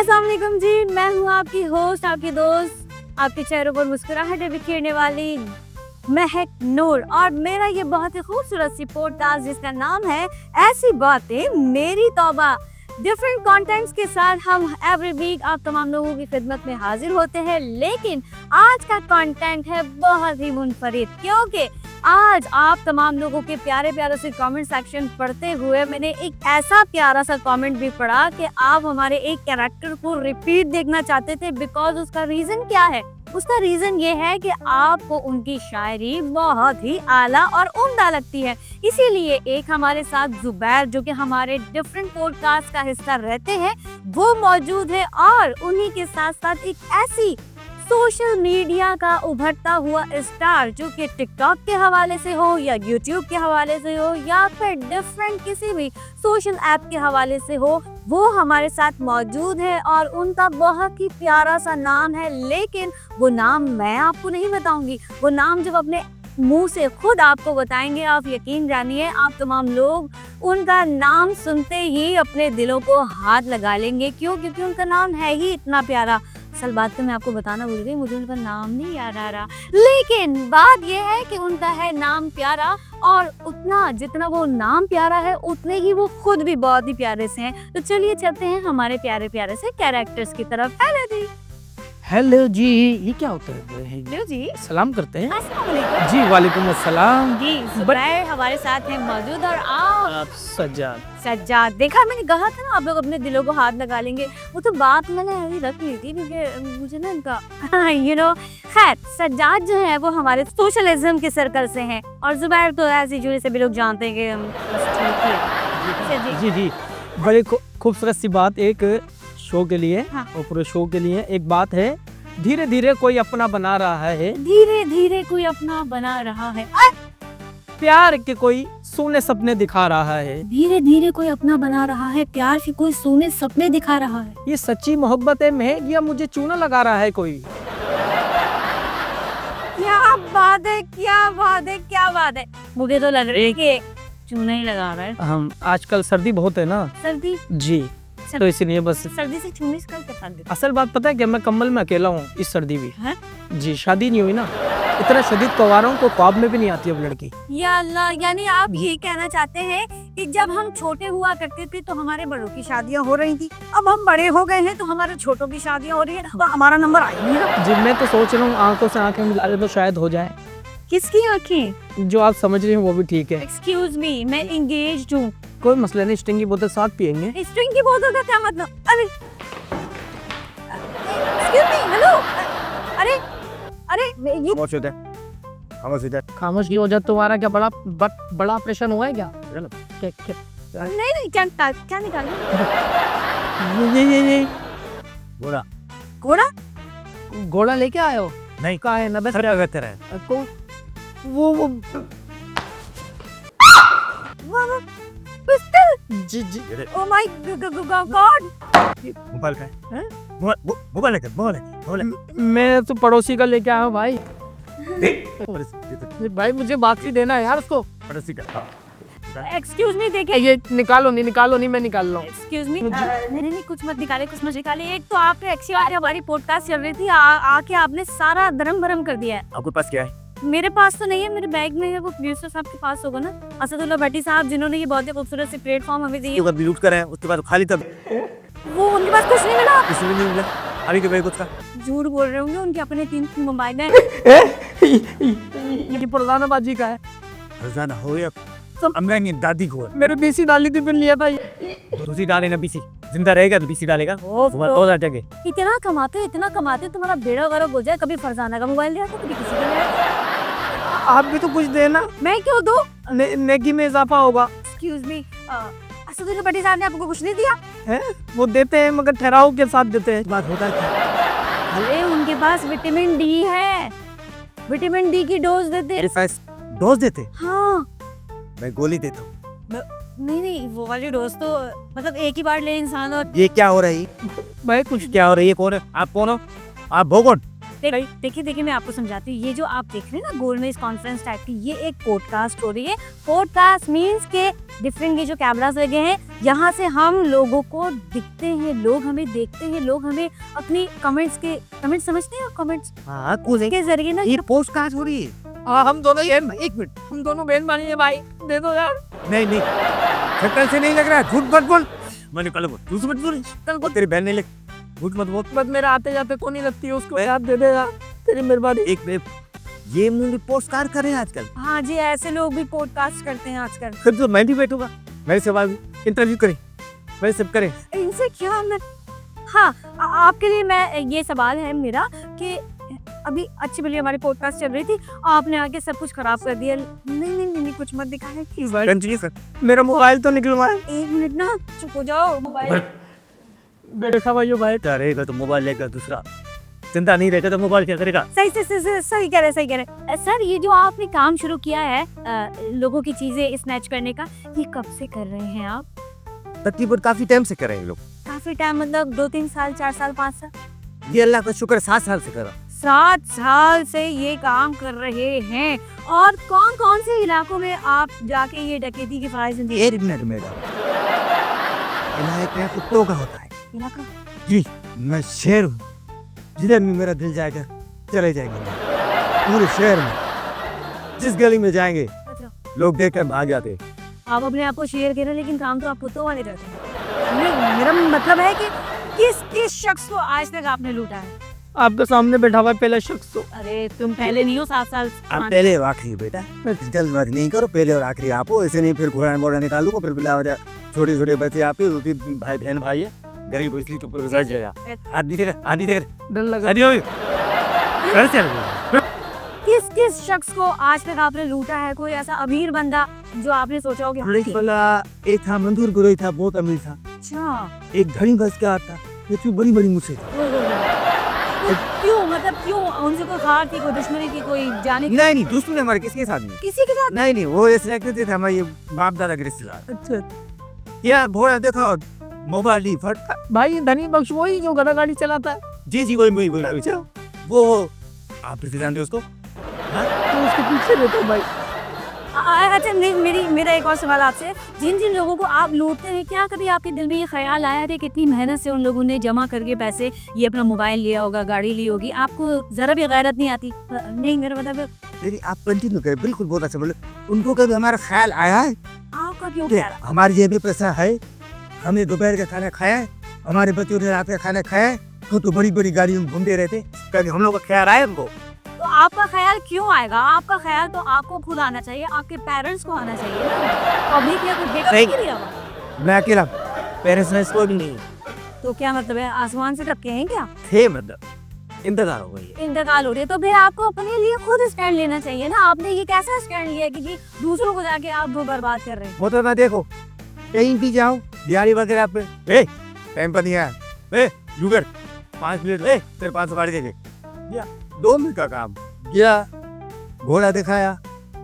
अस्सलाम वालेकुम जी, मैं हूँ आपकी होस्ट, आपकी दोस्त, आपके चेहरों पर मुस्कुराहटें बिखेरने वाली महक नूर। और मेरा ये बहुत ही खूबसूरत सी पॉडकास्ट जिसका नाम है ऐसी बातें मेरी तौबा। डिफरेंट कंटेंट्स के साथ हम एवरी वीक आप तमाम लोगों की खिदमत में हाजिर होते हैं, लेकिन आज का कंटेंट है बहुत ही मुनफरिद, क्योंकि आज आप तमाम लोगों के प्यारे प्यारे से कमेंट सेक्शन पढ़ते हुए मैंने एक ऐसा प्यारा सा कमेंट भी पढ़ा कि आप हमारे एक कैरेक्टर को रिपीट देखना चाहते थे। बिकॉज उसका रीज़न क्या है? उसका रीज़न ये है कि आपको उनकी शायरी बहुत ही आला और उम्दा लगती है। इसीलिए एक हमारे साथ जुबैर, जो कि हमारे डिफरेंट पॉडकास्ट का हिस्सा रहते हैं, वो मौजूद है। और उन्हीं के साथ साथ एक ऐसी सोशल मीडिया का उभरता हुआ स्टार जो कि टिकटॉक के हवाले से हो या यूट्यूब के हवाले से हो या फिर डिफरेंट किसी भी सोशल ऐप के हवाले से हो, वो हमारे साथ मौजूद है। और उनका बहुत ही प्यारा सा नाम है, लेकिन वो नाम मैं आपको नहीं बताऊंगी। वो नाम जब अपने मुंह से खुद आपको बताएंगे, आप यकीन जानिए, आप तमाम लोग उनका नाम सुनते ही अपने दिलों को हाथ लगा लेंगे। क्यों? क्योंकि उनका नाम है ही इतना प्यारा। असल बात तो मैं आपको बताना भूल गई, मुझे उनका नाम नहीं याद आ रहा, लेकिन बात यह है कि उनका है नाम प्यारा। और उतना जितना वो नाम प्यारा है उतने ही वो खुद भी बहुत ही प्यारे से हैं। तो चलिए चलते हैं हमारे प्यारे प्यारे से कैरेक्टर्स की तरफ। हेलो जी। हेलो जी, ये क्या होता है? हेलो जी, सलाम करते हैं। अस्सलाम वालेकुम जी वालेकुम अस्सलाम। जी। जुबैर हमारे साथ हैं मौजूद, और आप सज्जाद। देखा, मैंने कहा था ना आप लोग अपने दिलों को हाथ लगा लेंगे। वो तो बात मैंने अभी रख ली थी क्योंकि मुझे ना इनका खैर, सज्जाद जो है वो हमारे सोशलिज्म के सर्कल से हैं, और जुबैर तो ऐसी जुड़े से भी लोग जानते हैं कि हम बस ठीक ही है। जी जी, बड़ी खूबसूरत सी बात एक शो के लिए। हाँ। और पूरे शो के लिए एक बात है, धीरे धीरे कोई अपना बना रहा है, धीरे धीरे कोई अपना बना रहा है, प्यार के कोई सोने सपने दिखा रहा है। धीरे धीरे कोई अपना बना रहा है, प्यार के कोई सोने सपने दिखा रहा है। ये सच्ची मोहब्बत है महक, या मुझे चूना लगा रहा है कोई? क्या बात है, क्या बात है, क्या बात है। मुझे तो लग रहा है कि चूना ही लगा रहा है। हम आजकल सर्दी बहुत है ना सर्दी जी, तो इसलिए बस। सर्दी से चूने से क्या करता? असल बात पता है कि मैं कम्बल में अकेला हूँ इस सर्दी भी। हैं? जी, शादी नहीं हुई ना, इतना शदीद कुंवारा हूं, को ख्वाब में भी नहीं आती अब लड़की। या अल्लाह, यानी आप ये कहना चाहते हैं कि जब हम छोटे हुआ करते थे तो हमारे बड़ों की शादियां हो रही थी, अब हम बड़े हो गए हैं तो हमारे छोटों की शादियां हो रही है, तो हमारा नंबर आया नहीं है। जी, मैं तो सोच रहा हूँ आंखों से आंखें मिला ले तो शायद हो जाए। किसकी आंखें? जो आप समझ रहे हैं वो भी ठीक है। एक्सक्यूज मी, मैं एंगेज्ड हूँ। कोई मसला नहीं, स्टिंग की बोतल साथ पियेंगे। स्ट्रिंग की बोतल का क्या मतलब? अरे एक्सक्यूज मी, हेलो, अरे अरे ये खामोश होता है, खामोश होता है। खामोश क्यों हो जाए? तुम्हारा क्या बड़ा ऑपरेशन हुआ है क्या? नहीं, क्या निकाल ये बोला घोड़ा? घोड़ा लेके आए हो? नहीं, कहाँ है? नब्बे अरे अगर तेरा को वो पिस्टल? जी जी। Oh my God. मोबाइल का हैं? मोबाइल लेकर मोबाइल मैं तो पड़ोसी का लेके आया हूँ भाई। पड़ोसी भाई मुझे बाकी देना है यार उसको। का। एक्सक्यूज मी, देखिए, ये निकालो नहीं, मैं निकाल रहा हूँ। एक्सक्यूज मी, नहीं, कुछ मत निकाले। एक तो आप एक्चुअली हमारी पॉडकास्ट चल रही थी, आके आपने सारा धर्म भरम कर दिया है। आपके पास क्या है? मेरे पास तो नहीं है, मेरे बैग में है। वो प्रोड्यूसर साहब के पास होगा ना, असदुल्ला भट्टी साहब, जिन्होंने ये बहुत ही खूबसूरत से प्लेटफॉर्म हमें दिए। अगर लूट कर है उसके बाद खाली तब वो उनके पास कुछ नहीं मिला। किसी भी नहीं मिला अभी के भाई कुछ का। झूठ बोल रहे होंगे, उनके अपने 3 मोबाइल हैं। ये पुराना बाजी का है। खजाना हो या अम्मा ने दादी को मेरे बीसी डाली थी, फिर लिया था। दूसरी डाले ना, बीसी जिंदा रहेगा तो बीसी डालेगा। वो जाके इतना कमाते तुम्हारा बेड़ा गर्क हो जाए। कभी फरजाना का मोबाइल लिया था, कभी किसी का लिया। आप भी तो कुछ देना, मैं क्यों दूं? नेकी में इजाफा होगा। एक्सक्यूज मी, असदुल्ला भट्टी साहब ने आपको कुछ नहीं दिया है? वो देते हैं मगर ठहराव के साथ देते हैं। बात होता है। अरे उनके पास विटामिन डी है, विटामिन डी की डोज देते। मेरे पास डोज देते, हाँ। मैं गोली देता हूँ। नहीं, वो वाली डोज तो मतलब एक ही बार ले इंसान। और ये क्या हो रही भाई कुछ क्या हो रही है? कौन है आप? कौन हो आप? भोगोन देखिए देखिए मैं आपको समझाती हूँ। ये जो आप देख रहे हैं ना गोल में इस कॉन्फ्रेंस टाइप की, ये एक पॉडकास्ट हो रही है। पॉडकास्ट मीन्स के डिफरेंट ये जो कैमरास लगे हैं, यहाँ से हम लोगों को दिखते हैं, लोग हमें देखते हैं, लोग हमें अपनी कमेंट्स समझते हैं, कमेंट्स हाँ कूल के जरिए ना ये पोस्ट कहाँ हो रही है? हम दोनों ये एक मिनट, हम दोनों बहन भाई है भाई, दे दो यार। नहीं नहीं शक्ल से नहीं लग रहा है, झूठ मत बोल। मैंने कल बोल तू मत बोल, कल को तेरी बहन नहीं लग, झूठ मत बोल। बस मेरा आते जाते को नहीं लगती है, उसको याद दे देगा, तेरी मेहरबानी। एक मिनट, ये मूवी पोस्टकार कर रहे हैं आजकल। हाँ जी, ऐसे लोग भी पॉडकास्ट करते हैं आजकल। फिर तो मैं भी बैठूंगा, मेरे से बात इंटरव्यू करें, मैं सब करें। इनसे क्या मैं हाँ आपके लिए मैं ये सवाल है मेरा कि अभी अच्छी भली हमारी पॉडकास्ट चल रही थी, आपने आके सब कुछ खराब कर दिया। नहीं कुछ मत दिखाना प्लीज। कंटिन्यू कर। मेरा मोबाइल तो निकलवाए। एक मिनट ना, चुप हो जाओ। मोबाइल देखा भाई भाई, रहेगा तो मोबाइल लेगा दूसरा, चिंता नहीं रहेगा तो मोबाइल क्या करेगा? सही कह रहे सर। ये जो आपने काम शुरू किया है लोगों की चीजें स्नैच करने का, ये कब से कर रहे हैं आप? तकरीबन काफी टाइम से कर रहे हैं लोग। काफी टाइम मतलब 2-3 साल, 4 साल, 5 साल? ये अल्लाह का शुक्र 7 साल से कर रहा। 7 साल से ये काम कर रहे हैं। और कौन कौन से इलाकों में आप जाके ये डकैती की ख्वाहिश थी? एक मिनट मेरा इलाका कुत्तों का होता है। इलाका जी मैं शेर हूँ, जिधर भी मेरा दिल जाएगा चले जाएंगे। पूरे शहर में जिस गली में जाएंगे अच्छा, लोग देख कर भाग जाते। आप अपने आप को शेयर कह रहे हैं, लेकिन काम तो आप कुत्तों वाले करते हैं। नहीं, मेरा मतलब है कि किस शख्स को आज तक आपने लूटा है? आपके सामने बैठा हुआ पहला शख्स। तो अरे तुम पहले नहीं हो, 7 साल। आप पहले और आखिरी बेटा, जल्दबाजी नहीं करो, पहले और आखिरी आप हो, ऐसे नहीं फिर घोड़ा मोड़ा निकाल दूंगा, फिर बिला हो जाए। छोटे छोटे बच्चे आपके, रोटी भाई बहन भाई है, गरीब इसलिए तो पूरा गुजर जाएगा। आदमी देख डर लगा। घर चल। किस शख्स को आज तक आपने लूटा है? कोई ऐसा अमीर बंदा जो आपने सोचा हो कि हाँ, ठीक। एक था मंदूर गुरोही था, बहुत अमीर था। अच्छा, एक घड़ी बस का आता, ये तो बड़ी बड़ी मुझसे था। क्यों मतलब क्यों? उनसे कोई खार थी, कोई दुश्मनी थी, कोई जाने की? नहीं दुश्मन हमारे किसके साथ नहीं। किसी के साथ नहीं वो ऐसे लगते थे हमारे बाप दादा के रिश्तेदार। अच्छा यार भोला देखो मोबाइल ही फटता। भाई धनी बख्श वही जो गधा गाड़ी चलाता है। जी वही बोला वो आप जानते हो उसको? तो उसके पीछे रहता हूँ भाई। अच्छा, मेरा एक और सवाल आपसे, जिन लोगों को आप लूटते हैं, क्या कभी आपके दिल में ये ख्याल आया है कि कितनी मेहनत से उन लोगों ने जमा करके पैसे, ये अपना मोबाइल लिया होगा, गाड़ी ली होगी, आपको जरा भी गैरत नहीं आती? नहीं, मेरा मतलब नहीं आप कंटिन्यू करें, बिल्कुल बहुत अच्छा बोले। उनको कभी हमारा ख्याल आया है? आपका क्यों ख्याल? हमारी जेब में पैसा है, हमने दोपहर का खाना खाया है, हमारे बच्चों ने रात का खाना खाया है, तो बड़ी बड़ी गाड़ियों में घूमते रहते, कभी हम लोग का ख्याल आया उनको? तो आपका ख्याल क्यों आएगा? आपका ख्याल तो आपको खुद आना चाहिए, आपके पेरेंट्स को आना चाहिए। पब्लिक या कुछ देखा नहीं होगा। मैं अकेला, पेरेंट्स ने कोई भी नहीं। तो क्या मतलब है, आसमान से टपके हैं क्या? थे मतलब इंतजार हो गई है। इंतकाल हो रही है, तो फिर आपको अपने लिए खुद स्टैंड लेना चाहिए ना। आपने ये कैसा स्टैंड लिया है कि दूसरों को जाके आप वो बर्बाद कर रहे हैं? वो तो मैं देखो कहीं भी जाऊँ दिहाड़ी वगैरह पे टाइम पर नहीं आया, जुगर 5 मिनट तेरे 500 गाड़ी दे 2 मिनट का काम गया, घोड़ा दिखाया,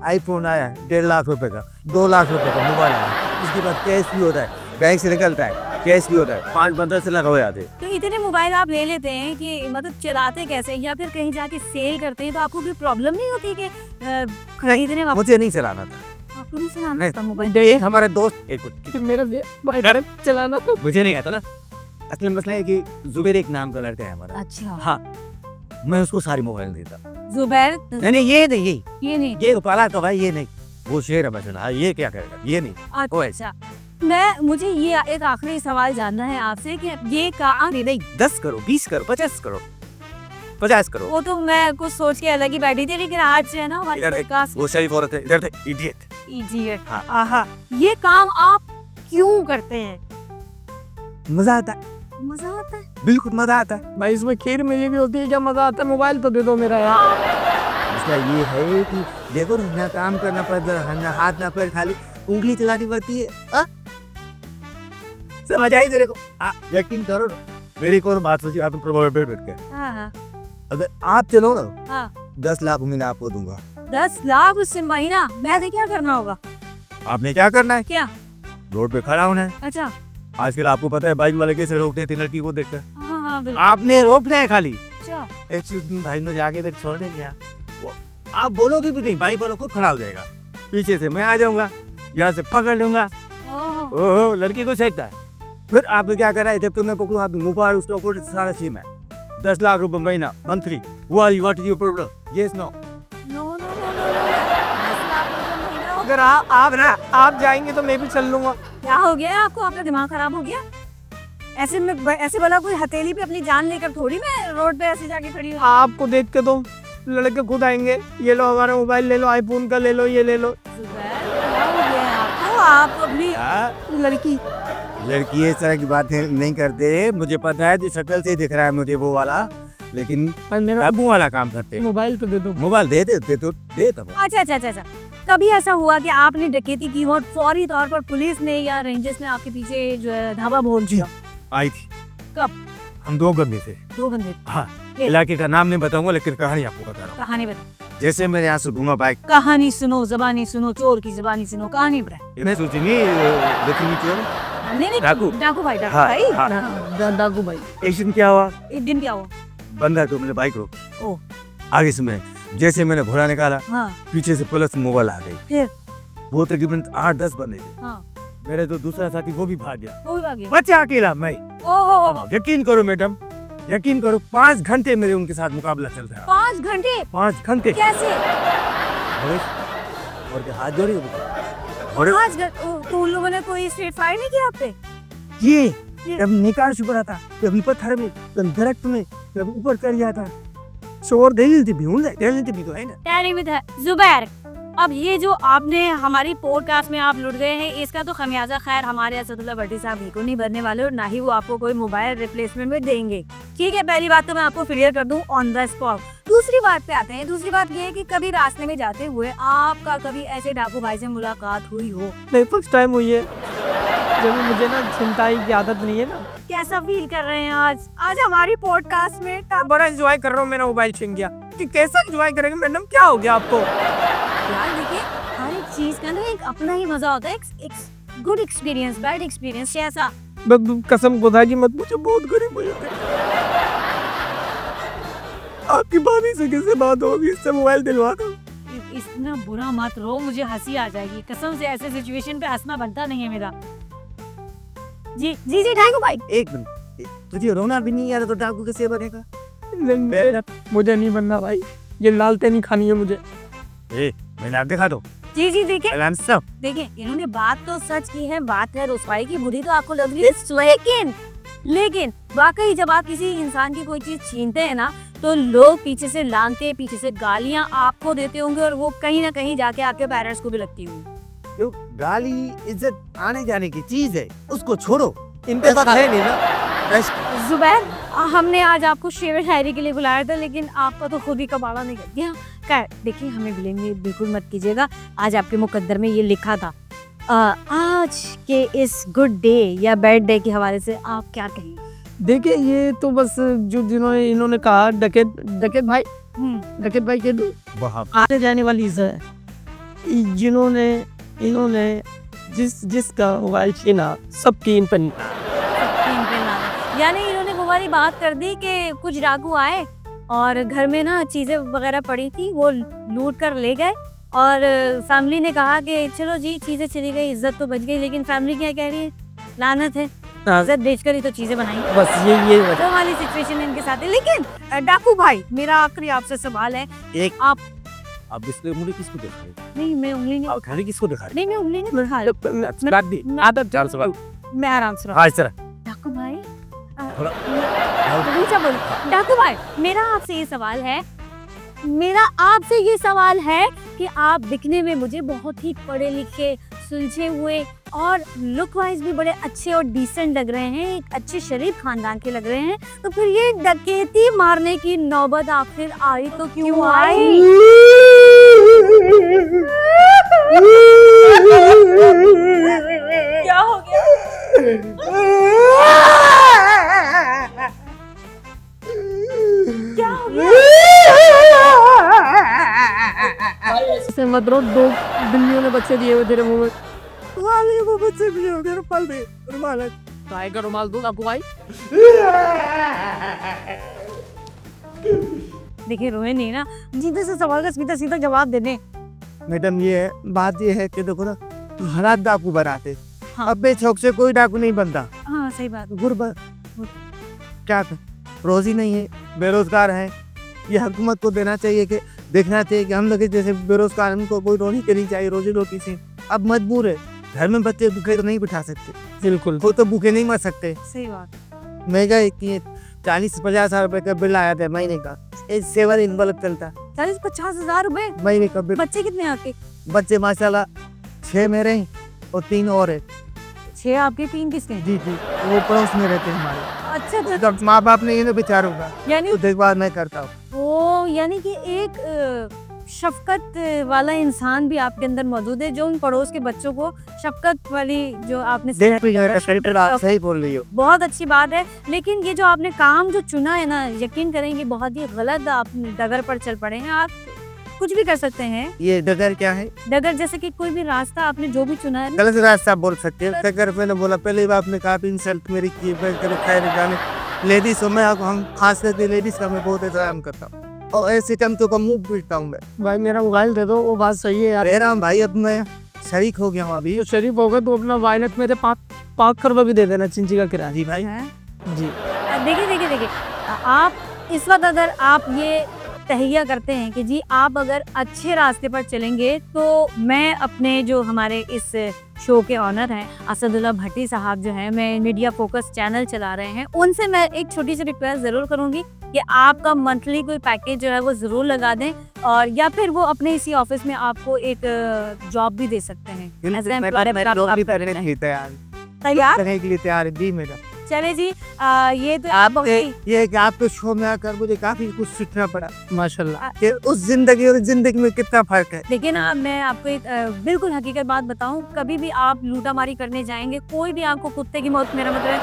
आईफोन आया 1.5 लाख रुपए का, 2 लाख रुपए का मोबाइल आया, उसके बाद कैश भी होता है, बैंक से निकलता है, कैश भी होता है, 5-15 से लगा हो जाते। तो इतने मोबाइल आप ले लेते हैं कि मतलब चलाते कैसे, या फिर कहीं जाके सेल करते हैं, तो आपको कोई प्रॉब्लम नहीं होती कि खरीदने वापस? मुझे नहीं चलाना था। आपको नहीं चलाना था मोबाइल? एक हमारे दोस्त एक मेरा भाई चलाना तो मुझे नहीं आता ना। असल मसला है कि जुबैर एक नाम का लड़का है हमारा। अच्छा, हाँ मैं उसको सारी मोबाइल देता। जुबैर? नहीं ये नहीं, ये नहीं, ये पाला तो भाई ये नहीं, वो शेर है बचना। हाँ ये क्या करेगा, ये नहीं। अच्छा, मुझे ये एक आखिरी सवाल जानना है आपसे कि ये काम नहीं 10 करो, 20 करो, 50 करो, 50 करो। वो तो मैं कुछ सोच के अलग ही बैठी थी, लेकिन आज जो है ना हमारी पॉडकास्ट वो शरीफ औरत है, इधर थे इडियट। इडियट। हाँ। आहा, ये काम आप क्यों करते हैं? मजा आता है, मजा आता है? बिल्कुल मजा आता है भाई। इसमें खीर में ये भी होती है, क्या मजा आता है? मोबाइल तो दे दो मेरा यार। इसका ये है कि देखो ना काम करना पड़ता है, ना हाथ ना पैर, खाली उंगली चलानी पड़ती है। समझ आई तेरे को? यकीन करो ना, मेरी कोई बात सोची आप प्रभाव पे बैठ के, हाँ, अगर आप चलो ना हाँ, 10 लाख महीना आपको दूंगा। 10 लाख उससे महीना? मैंने क्या करना होगा? आपने क्या करना है? क्या? रोड पे खड़ा होना है। अच्छा, आजकल आपको पता है बाइक वाले कैसे रोकते थे लड़की को देखकर, हाँ हाँ बिल्कुल। आपने रोकना है खाली। अच्छा, एक्सक्यूज मी भाई, मुझे आगे तक छोड़ देंगे आप? आप बोलोगे भी नहीं, भाई बोलो खुद खड़ा हो जाएगा। पीछे से मैं आ जाऊंगा, यहाँ से पकड़ लूंगा। ओह, ओहो, लड़की को सेकता है। फिर आपने क्या करा है, जब तुम्हें पकड़ू आप मोबाइल उसका ऊपर सारा सिम है, 10 लाख रुपए महीना, monthly. What is your problem? Yes no? No no no no no, 10 lakh रुपए महीना हो- अगर आप जाएंगे तो मैं भी चल लूंगा। क्या हो गया आपको? आपका दिमाग खराब हो गया? ऐसे में ऐसे वाला कोई हथेली पे अपनी जान लेकर थोड़ी मैं रोड पे ऐसे जाके खड़ी हूँ। आपको देख के तो लड़के खुद आएंगे, ये लो हमारा मोबाइल ले लो, आईफोन का ले लो, ये ले लो। जुबैर, क्या हो गया आपको? आप अपनी लड़की लड़की इस तरह की बातें नहीं करते, मुझे पता है, जो शक्ल से दिख रहा है मुझे वो वाला, लेकिन पर मेरा अबू वाला काम करते हैं। मोबाइल तो दे दो। मोबाइल दे तब। अच्छा। कभी ऐसा हुआ कि आपने डकैती की और फौरी तौर पर पुलिस ने या रेंजर्स ने आपके पीछे जो है धावा बोल दिया? आई थी। कब? हम 2 बंदे थे। 2 बंदे? हाँ, इलाके का नाम नहीं बताऊंगा, लेकिन कहानी आपको बता रहा हूँ। कहानी बता। जैसे मैंने यहाँ से घूमा बाइक, कहानी सुनो, जबानी सुनो, चोर की जबानी सुनो, कहानी बता। मैं सोची नहीं देखी चोर। नहीं, डाकू। डाकू भाई, डाकू हाँ, भाई। हाँ। डाकू भाई। एक दिन क्या हुआ, एक दिन क्या हुआ? बंदा तो मैंने बाइक रोक, ओ, आगे से मैं जैसे मैंने घोड़ा निकाला, हाँ, पीछे से पुलिस मोबाइल आ गई। फिर? वो तकरीबन 8-10 बंदे थे। हाँ, मेरे तो दूसरा साथी वो भी भाग गया, वो भी आ गया। बचा अकेला मैं। ओहो, यकीन करो मैडम, यकीन करो, 5 घंटे मेरे उनके साथ मुकाबला चल रहा। 5 घंटे? 5 घंटे। कैसे? और क्या हाथ जोड़ी? और 5 घंटे? तो उन लोगों ने कोई स्ट्रीट फाइट नहीं किया आप पे? ये जब निकाल छुप रहा था, कभी पत्थर में, कभी दरख्त में, कभी ऊपर चढ़ जाता। शोर दे थी भी तो है ना। तैयारी में था। जुबैर, अब ये जो आपने हमारी पॉडकास्ट में आप लुट गए हैं, इसका तो खमियाजा खैर हमारे असदुल्ला भट्टी साहब बिल्कुल नहीं भरने वाले और ना ही वो आपको कोई मोबाइल रिप्लेसमेंट में देंगे। ठीक है, पहली बात तो मैं आपको क्लियर कर दूं ऑन द स्पॉट। दूसरी बात पे आते हैं। दूसरी बात ये है कि कभी रास्ते में जाते हुए आपका कभी ऐसे डाकू भाई से मुलाकात हुई हो? नहीं, फर्स्ट टाइम हुई है। जब मुझे ना छिनताई की आदत नहीं है ना। कैसा फील कर रहे हैं आज हमारी पॉडकास्ट में? बड़ा एंजॉय कर रहा हूँ, मेरा मोबाइल छिन गया। कि कैसा एंजॉय करेंगे मैडम, क्या हो गया आपको? यार देखिए, हर एक चीज का ना एक अपना ही मजा होता है। एक गुड एक्सपीरियंस, बैड एक्सपीरियंस, कैसा? कसम खुदा की मत मुझे बहुत गरीब हो जाते। आपकी भाभी से किससे बात होगी, इससे मोबाइल दिलवा दो। इतना बुरा मत रो, मुझे हंसी आ जाएगी कसम से। ऐसे सिचुएशन पे हंसना बनता नहीं है मेरा। जी जी जी डाकू भाई, एक मिनट, तुझे रोना भी नहीं आ रहा तो डाकू कैसे बनेगा? मुझे नहीं बनना भाई, ये लालटेन नहीं खानी है मुझे। मैंने आप दिखा दो। जी जी देखिए सब देखिए, इन्होंने बात तो सच की है, बात है रुसवाई की, बुरी तो आपको लग रही है, लेकिन वाकई जब आप किसी इंसान की कोई चीज छीनते हैं ना, तो लोग पीछे से लानते, पीछे से गालियां आपको देते होंगे और वो कहीं ना कहीं जाके आपके पेरेंट्स को भी लगती होंगी। क्यों? गाली इज्जत आने जाने की चीज है, उसको छोड़ो। इनके साथ है नहीं ना। जुबैर, हमने आज आपको शेर शायरी के लिए बुलाया था, लेकिन आपका तो खुद ही कबाड़ा नहीं कर दिया। खैर देखिए, हमें ब्लेम बिल्कुल मत कीजिएगा। आज आपके मुकद्दर में ये लिखा था। आज के इस गुड डे या बैड डे के हवाले से आप क्या कहेंगे? देखिए, ये तो बस जो इन्होंने कहा, डकैत भाई के आने जाने वाली इज्जत है। इन्होंने जिसका मोबाइल छीना, सबकी इन पर यानी इन्होंने वो वाली बात कर दी कि कुछ डाकू आए और घर में ना चीजें वगैरह पड़ी थी, वो लूट कर ले गए और फैमिली ने कहा कि चलो जी चीजें चली गई, इज्जत तो बच गई, लेकिन फैमिली क्या कह रही है? लानत है, इज्जत बेचकर ही तो चीजें बनाई। बस ये तो वाली सिचुएशन इनके साथ है। लेकिन डाकू भाई, मेरा आखिरी आपसे सवाल है, एक आप इसलिए उंगली किसको दिखा रहे हो? नहीं मैं उंगली नहीं, खाली किसको दिखा रहे नहीं मैं उंगली नहीं दिखा रही। काट दी आदत। 4 सवाल। मैं आराम से हाँ, इस तरह डाकू भाई, थोड़ा ऊंचा बोलो। डाकू भाई, मेरा आपसे ये सवाल है कि आप दिखने में मुझे बहुत ही पढ़े लिखे, सुलझे हुए और लुक वाइज भी बड़े अच्छे और डिसेंट लग रहे हैं, एक अच्छे शरीफ खानदान के लग रहे हैं, तो फिर ये डकैती मारने की नौबत आखिर आई तो क्यों आई? क्या हो गया? क्या हो गया? ऐसे मत रो, 2 बिल्लियों ने बच्चे दिए हुए तेरे मुंह में। वो बच्चे भी हो गए, रुमाल दे, रुमाल है। काय का रुमाल दूं आपको भाई? देखिए रोए नहीं ना, सीधे से सवाल का सीधा सीधा जवाब दे दें। मैडम ये है, बात ये है कि देखो ना, हालात डाकू बनाते। हाँ। अब बेशौक से कोई डाकू नहीं बनता। हाँ सही बात। गुर्बत क्या कर, रोजी नहीं है, बेरोजगार है। ये हुकूमत को देना चाहिए कि देखना चाहिए कि हम लोग जैसे बेरोजगार उनको कोई रोनी करनी चाहिए रोजी रोटी से। अब मजबूर है, घर में बच्चे भूखे तो नहीं बिठा सकते, बिल्कुल वो तो भूखे नहीं मर सकते। सही बात। महंगाई इतनी 40-50 हजार रुपए का बिल आया था महीने का, 7 दिन बल्ब चलता 40-50 हजार रुपए। महीने का बिल। बच्चे कितने आपके? बच्चे माशाल्लाह 6 मेरे हैं और 3 और है। 6 आपके, 3 किसके हैं? जी जी, वो पड़ोस में रहते हैं हमारे। अच्छा तो जब माँ बाप नहीं है ना बेचारों का, यानी तो देखभाल मैं करता हूँ। वो यानी कि एक शफकत वाला इंसान भी आपके अंदर मौजूद है, जो उन पड़ोस के बच्चों को शफकत वाली जो आपने सही बोल रही हो। बहुत अच्छी बात है। लेकिन ये जो आपने काम जो चुना है ना, यकीन करेंगे बहुत ही गलत आप डगर पर चल पड़े हैं। आप कुछ भी कर सकते हैं। ये डगर क्या है? डगर जैसे कि कोई भी रास्ता आपने जो भी चुना है। गलत रास्ता बोल सकते हैं। डगर मैंने बोला पहले ही आपने काफी इंसल्ट मेरी की, खैर जाने लेडीज हो, मैं हम खास करके लेडीज का मैं बहुत एहतराम करता हूँ और ऐसे टाइम तो मुंह पीटता हूँ मैं। भाई मेरा मोबाइल दे दो, वो बात सही है यार। अरे राम भाई, अब मैं शरीक हो गया हूँ अभी। तो शरीफ हो गए तो अपना वायलेट मेरे 5 करोड़ भी दे देना चिंची का किराया। जी भाई। हैं? जी देखिए आप इस वक्त अगर आप ये तहिया करते हैं कि जी आप अगर अच्छे रास्ते पर चलेंगे, तो मैं अपने जो हमारे इस शो के ऑनर हैं असदुल्ला भट्टी साहब जो हैं, मैं मीडिया फोकस चैनल चला रहे हैं, उनसे मैं एक छोटी सी रिक्वेस्ट ज़रूर करूंगी कि आपका मंथली कोई पैकेज जो है वो ज़रूर लगा दें, और या फिर वो अपने इसी ऑफिस में आपको एक जॉब भी दे सकते हैं। तैयार करने के लिए तैयार है जी मेरा। चले जी, ये तो ये कि आपके शो में आकर मुझे काफी कुछ सीखना पड़ा माशाल्लाह। कि उस जिंदगी और जिंदगी में कितना फर्क है। देखिए ना, मैं आपको एक बिल्कुल हकीकत बात बताऊं, कभी भी आप लूटामारी करने जाएंगे, कोई भी आपको कुत्ते की मौत, मेरा मतलब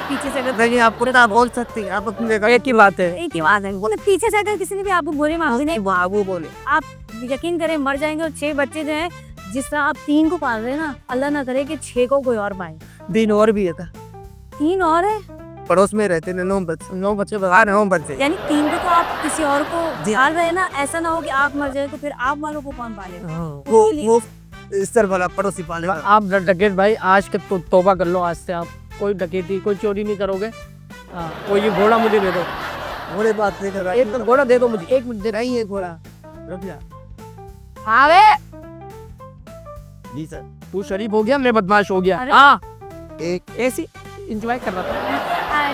पीछे से अगर नहीं, आप पूरा बोल सकती हैं, आप अपने एक ही बात है। एक ही बात है, वो पीछे से अगर किसी ने भी आपको बुरे मांगे नहीं, वो बोले आप यकीन करें मर जाएंगे। और 6 बच्चे जो हैं, जिस तरह आप 3 को पाल रहे हैं ना, अल्लाह ना करे कि 6 को कोई और पाए। दिन और भी था, 3 और है, पड़ोस में रहते हैं 9 बच्चे बाहर 9 बच्चे। यानी 3 को तो आप किसी और को पाल रहे हैं ना। ऐसा ना हो कि आप मर जाए तो फिर आप वालों को कौन पालेगा? वो इस तरह वाला पड़ोसी पाले वाला। आप डकैत भाई आज के तो तौबा कर लो, आज से आप कोई डकैती कोई चोरी नहीं करोगे। कोई ये घोड़ा मुझे दे दो, घोड़े बात नहीं कर रहा, एक घोड़ा दे दो मुझे, 1 मिनट दे। नहीं है घोड़ा, रुक जा। हाँ वे जी सर। तू शरीफ हो गया, मैं बदमाश हो गया। अरे- हाँ एक ऐसी एंजॉय कर रहा था।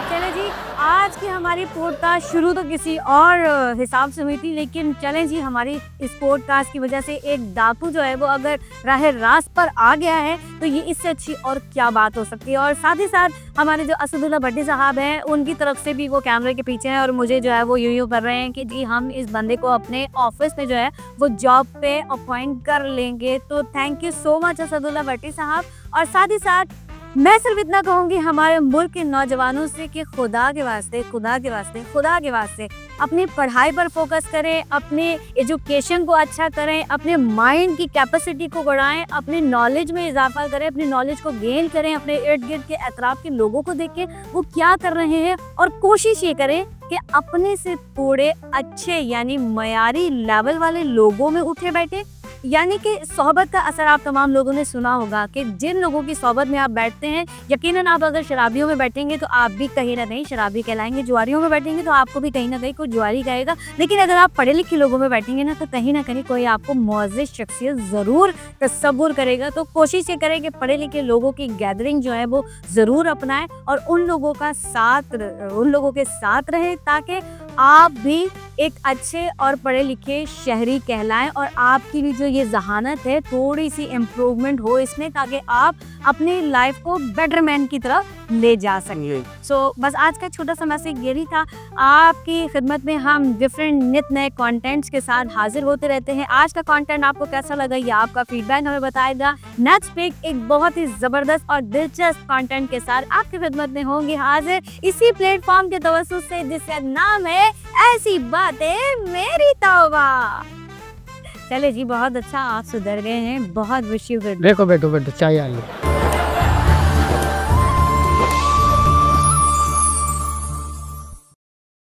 चले जी, आज की हमारी पॉडकास्ट शुरू तो किसी और हिसाब से हुई थी, लेकिन चलें जी, हमारी इस पॉडकास्ट की वजह से एक डाकू जो है वो अगर राह रास्त पर आ गया है, तो ये इससे अच्छी और क्या बात हो सकती है। और साथ ही साथ हमारे जो असदुल्ला भट्टी साहब हैं, उनकी तरफ से भी वो कैमरे के पीछे हैं और मुझे जो है वो यूं कर रहे हैं कि जी हम इस बंदे को अपने ऑफिस में जो है वो जॉब पे अपॉइंट कर लेंगे। तो thank you so much Asadullah Bhatti sahab. और साथ ही साथ मैं सिर्फ इतना कहूँगी हमारे मुल्क के नौजवानों से कि खुदा के वास्ते अपनी पढ़ाई पर फोकस करें, अपने एजुकेशन को अच्छा करें, अपने माइंड की कैपेसिटी को बढ़ाएं, अपने नॉलेज में इजाफा करें, अपनी नॉलेज को गेन करें, अपने इर्द गिर्द के अतराफ के लोगों को देखें वो क्या कर रहे हैं, और कोशिश ये करें कि अपने से थोड़े अच्छे यानी मयारी लेवल वाले लोगों में उठे बैठे। यानी कि सोहबत का असर आप तमाम लोगों ने सुना होगा कि जिन लोगों की सोहबत में आप बैठते हैं, यकीनन आप अगर शराबियों में बैठेंगे तो आप भी कहीं ना कहीं शराबी कहलाएंगे, जुआरियों में बैठेंगे तो आपको भी कहीं ना कहीं कोई जुआरी कहेगा। लेकिन अगर आप पढ़े लिखे लोगों में बैठेंगे ना, तो कहीं ना कहीं कोई आपको मुअज़्ज़िज़ शख्सियत ज़रूर तसव्वुर करेगा। तो कोशिश ये करें कि पढ़े लिखे लोगों की गैदरिंग जो है वो ज़रूर अपनाएं और उन लोगों के साथ रहें, ताकि आप भी एक अच्छे और पढ़े लिखे शहरी कहलाएं और आपकी भी जो ये जहानत है थोड़ी सी इम्प्रूवमेंट हो इसमें, ताकि आप अपनी लाइफ को बेटरमेंट की तरफ ले जा सकें। सो बस आज का छोटा सा मैसेज यही था। आपकी खिदमत में हम डिफरेंट नित नए कंटेंट्स के साथ हाजिर होते रहते हैं। आज का कंटेंट आपको कैसा लगा, ये आपका फीडबैक हमें बताएगा। नेक्स्ट वीक एक बहुत ही ज़बरदस्त और दिलचस्प कंटेंट के साथ आपकी खिदमत में होंगे हाजिर, इसी प्लेटफॉर्म के तवस्सुस से जिसका नाम है ऐसी बातें मेरी तौबा। चले जी, बहुत अच्छा, आप सुधर गए हैं, बहुत विश यू गुड। देखो बैठो चाय आ गई।